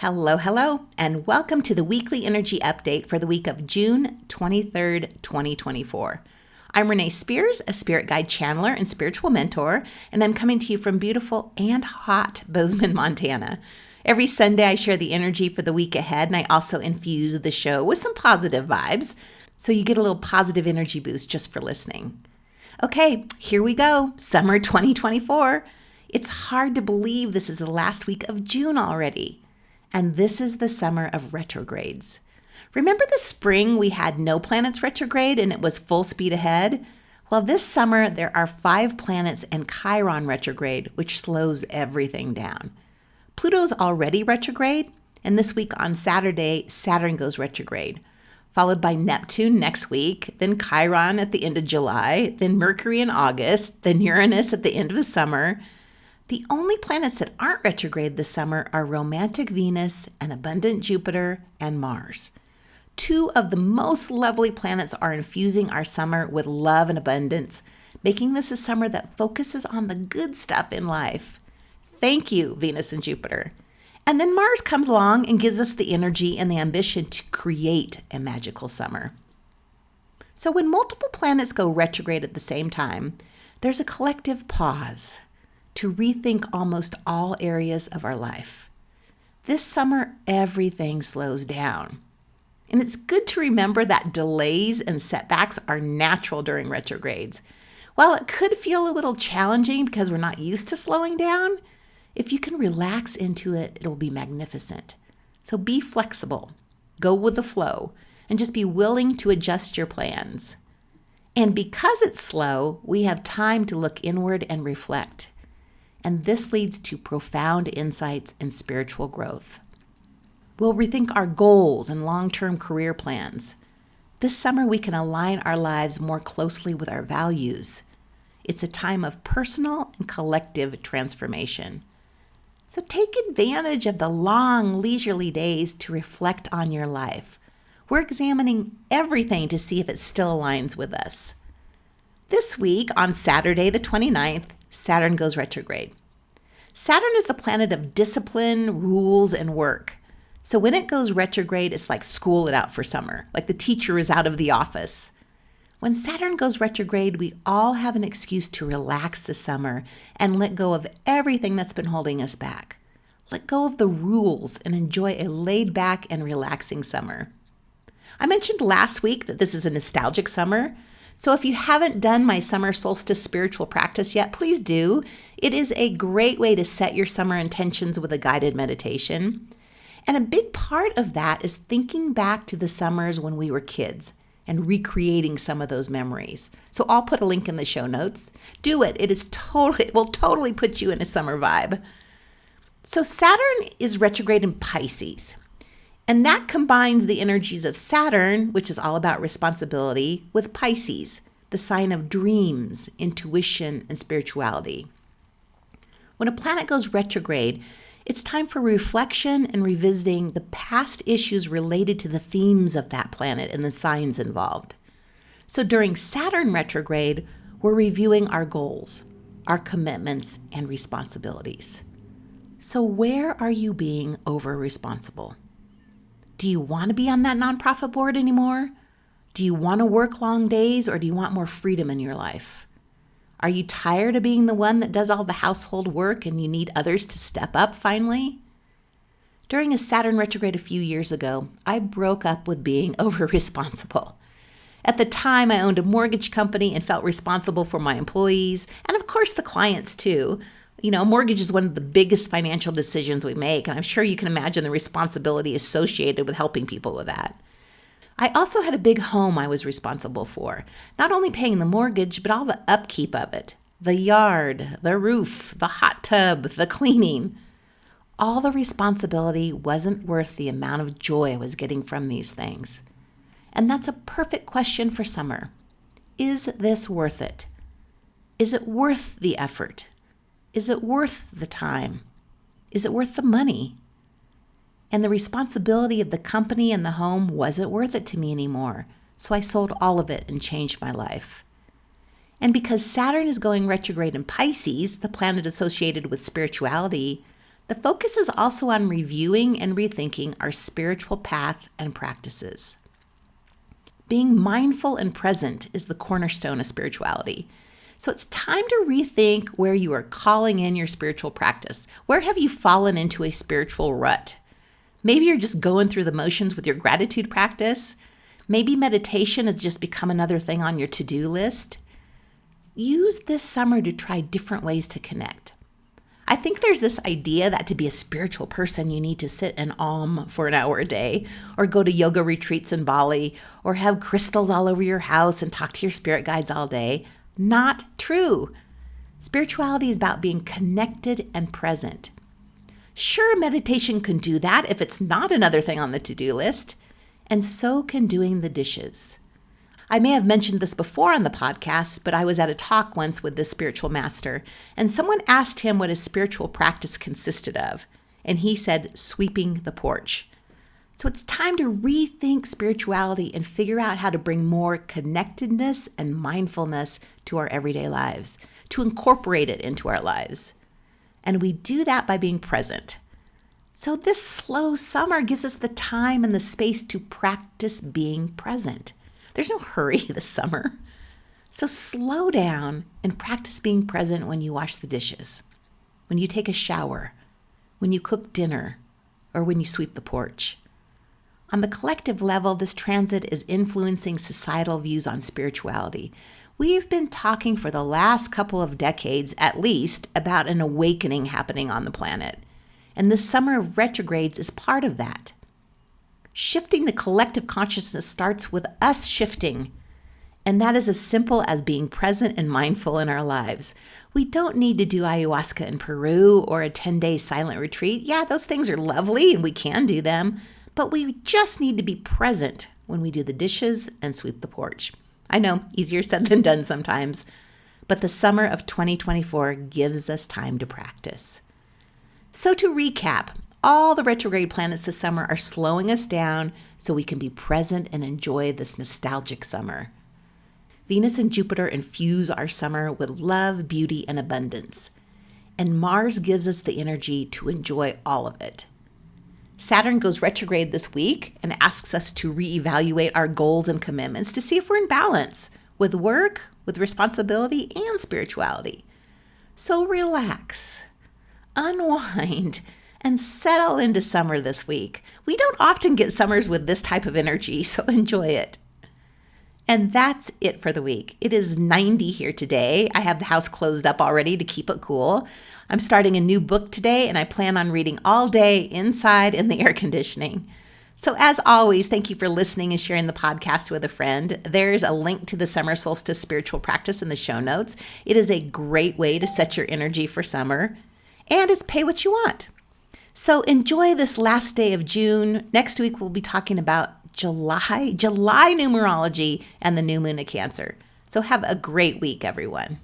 Hello, hello, and welcome to the weekly energy update for the week of June 23rd, 2024. I'm Renee Spears, a spirit guide channeler and spiritual mentor, and I'm coming to you from beautiful and hot Bozeman, Montana. Every Sunday, I share the energy for the week ahead, and I also infuse the show with some positive vibes, so you get a little positive energy boost just for listening. Okay, here we go, summer 2024. It's hard to believe this is the last week of June already. And this is the summer of retrogrades. Remember the spring we had no planets retrograde and it was full speed ahead? Well, this summer there are 5 planets and Chiron retrograde, which slows everything down. Pluto's already retrograde, and this week on Saturday, Saturn goes retrograde, followed by Neptune next week, then Chiron at the end of July, then Mercury in August, then Uranus at the end of the summer. The only planets that aren't retrograde this summer are romantic Venus and abundant Jupiter and Mars. 2 of the most lovely planets are infusing our summer with love and abundance, making this a summer that focuses on the good stuff in life. Thank you, Venus and Jupiter. And then Mars comes along and gives us the energy and the ambition to create a magical summer. So when multiple planets go retrograde at the same time, there's a collective pause to rethink almost all areas of our life. This summer, everything slows down. And it's good to remember that delays and setbacks are natural during retrogrades. While it could feel a little challenging because we're not used to slowing down, if you can relax into it, it'll be magnificent. So be flexible, go with the flow, and just be willing to adjust your plans. And because it's slow, we have time to look inward and reflect. And this leads to profound insights and spiritual growth. We'll rethink our goals and long-term career plans. This summer, we can align our lives more closely with our values. It's a time of personal and collective transformation. So take advantage of the long, leisurely days to reflect on your life. We're examining everything to see if it still aligns with us. This week, on Saturday the 29th, Saturn goes retrograde. Saturn is the planet of discipline, rules, and work. So when it goes retrograde, it's like school it out for summer, like the teacher is out of the office. When Saturn goes retrograde, we all have an excuse to relax this summer and let go of everything that's been holding us back. Let go of the rules and enjoy a laid-back and relaxing summer. I mentioned last week that this is a nostalgic summer. So if you haven't done my summer solstice spiritual practice yet, please do. It is a great way to set your summer intentions with a guided meditation. And a big part of that is thinking back to the summers when we were kids and recreating some of those memories. So I'll put a link in the show notes. Do it. It will totally put you in a summer vibe. So Saturn is retrograde in Pisces. And that combines the energies of Saturn, which is all about responsibility, with Pisces, the sign of dreams, intuition, and spirituality. When a planet goes retrograde, it's time for reflection and revisiting the past issues related to the themes of that planet and the signs involved. So during Saturn retrograde, we're reviewing our goals, our commitments, and responsibilities. So where are you being over-responsible? Do you want to be on that nonprofit board anymore? Do you want to work long days, or do you want more freedom in your life? Are you tired of being the one that does all the household work and you need others to step up finally? During a Saturn retrograde a few years ago, I broke up with being over-responsible. At the time, I owned a mortgage company and felt responsible for my employees and, of course, the clients too. Mortgage is one of the biggest financial decisions we make, and I'm sure you can imagine the responsibility associated with helping people with that. I also had a big home I was responsible for, not only paying the mortgage, but all the upkeep of it, the yard, the roof, the hot tub, the cleaning. All the responsibility wasn't worth the amount of joy I was getting from these things. And that's a perfect question for summer. Is this worth it? Is it worth the effort? Is it worth the time? Is it worth the money? And the responsibility of the company and the home wasn't worth it to me anymore, so I sold all of it and changed my life. And because Saturn is going retrograde in Pisces, the planet associated with spirituality, The focus is also on reviewing and rethinking our spiritual path and practices. Being mindful and present is the cornerstone of spirituality. So it's time to rethink where you are calling in your spiritual practice. Where have you fallen into a spiritual rut? Maybe you're just going through the motions with your gratitude practice. Maybe meditation has just become another thing on your to-do list. Use this summer to try different ways to connect. I think there's this idea that to be a spiritual person, you need to sit and for an hour a day, or go to yoga retreats in Bali, or have crystals all over your house and talk to your spirit guides all day. Not true. Spirituality is about being connected and present. Sure, meditation can do that if it's not another thing on the to-do list, and so can doing the dishes. I may have mentioned this before on the podcast, but I was at a talk once with this spiritual master, and someone asked him what his spiritual practice consisted of, and he said, sweeping the porch. So it's time to rethink spirituality and figure out how to bring more connectedness and mindfulness to our everyday lives, to incorporate it into our lives. And we do that by being present. So this slow summer gives us the time and the space to practice being present. There's no hurry this summer. So slow down and practice being present when you wash the dishes, when you take a shower, when you cook dinner, or when you sweep the porch. On the collective level, this transit is influencing societal views on spirituality. We've been talking for the last couple of decades, at least, about an awakening happening on the planet. And this summer of retrogrades is part of that. Shifting the collective consciousness starts with us shifting. And that is as simple as being present and mindful in our lives. We don't need to do ayahuasca in Peru or a 10-day silent retreat. Yeah, those things are lovely and we can do them, but we just need to be present when we do the dishes and sweep the porch. I know, easier said than done sometimes, but the summer of 2024 gives us time to practice. So to recap, all the retrograde planets this summer are slowing us down so we can be present and enjoy this nostalgic summer. Venus and Jupiter infuse our summer with love, beauty, and abundance. And Mars gives us the energy to enjoy all of it. Saturn goes retrograde this week and asks us to reevaluate our goals and commitments to see if we're in balance with work, with responsibility, and spirituality. So relax, unwind, and settle into summer this week. We don't often get summers with this type of energy, so enjoy it. And that's it for the week. It is 90 here today. I have the house closed up already to keep it cool. I'm starting a new book today, and I plan on reading all day inside in the air conditioning. So as always, thank you for listening and sharing the podcast with a friend. There's a link to the summer solstice spiritual practice in the show notes. It is a great way to set your energy for summer, and it's pay what you want. So enjoy this last day of June. Next week, we'll be talking about July numerology and the new moon of Cancer. So have a great week, everyone.